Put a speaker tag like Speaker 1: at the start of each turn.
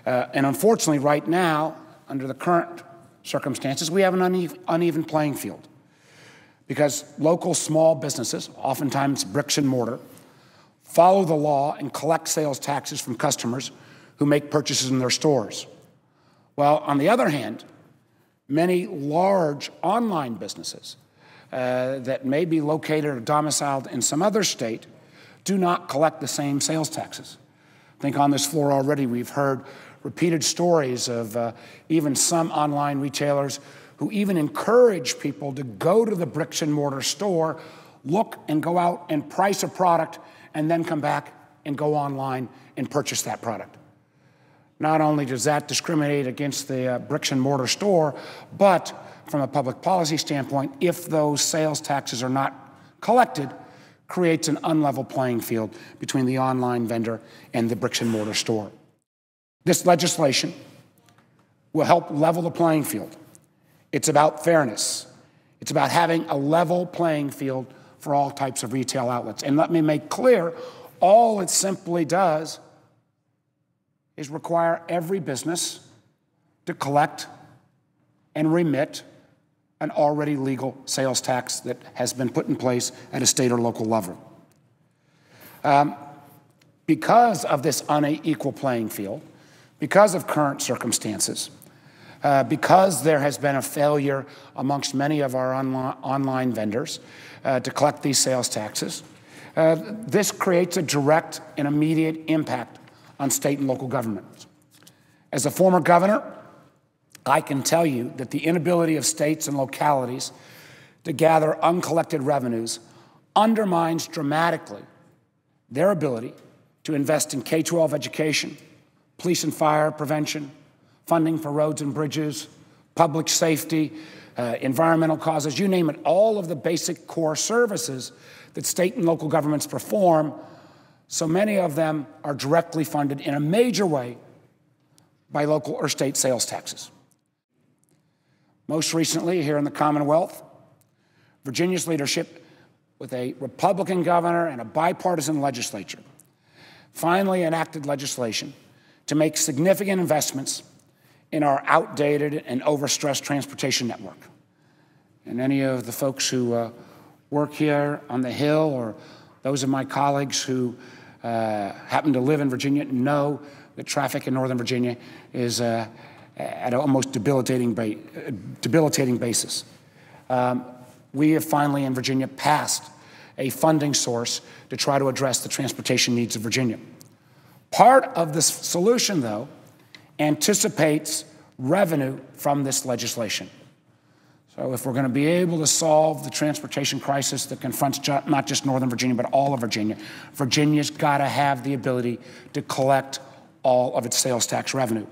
Speaker 1: And unfortunately, right now, under the current circumstances, we have an uneven playing field because local small businesses, oftentimes bricks and mortar, follow the law and collect sales taxes from customers who make purchases in their stores. Well, on the other hand, many large online businesses that may be located or domiciled in some other state do not collect the same sales taxes. I think on this floor already we've heard repeated stories of even some online retailers who even encourage people to go to the bricks and mortar store, look and go out and price a product, and then come back and go online and purchase that product. Not only does that discriminate against the bricks and mortar store, but from a public policy standpoint, if those sales taxes are not collected, creates an unlevel playing field between the online vendor and the bricks and mortar store. This legislation will help level the playing field. It's about fairness. It's about having a level playing field for all types of retail outlets. And let me make clear, all it simply does is require every business to collect and remit an already legal sales tax that has been put in place at a state or local level. Because of this unequal playing field, because of current circumstances, because there has been a failure amongst many of our online vendors to collect these sales taxes, this creates a direct and immediate impact on state and local governments. As a former governor, I can tell you that the inability of states and localities to gather uncollected revenues undermines dramatically their ability to invest in K-12 education, police and fire prevention, funding for roads and bridges, public safety, environmental causes, you name it, all of the basic core services that state and local governments perform. So many of them are directly funded in a major way by local or state sales taxes. Most recently, here in the Commonwealth, Virginia's leadership, with a Republican governor and a bipartisan legislature, finally enacted legislation to make significant investments in our outdated and overstressed transportation network. And any of the folks who work here on the Hill, or those of my colleagues who happen to live in Virginia, know that traffic in Northern Virginia is at an almost debilitating basis. We have finally in Virginia passed a funding source to try to address the transportation needs of Virginia. Part of this solution, though, anticipates revenue from this legislation. So if we're going to be able to solve the transportation crisis that confronts not just Northern Virginia, but all of Virginia, Virginia's got to have the ability to collect all of its sales tax revenue.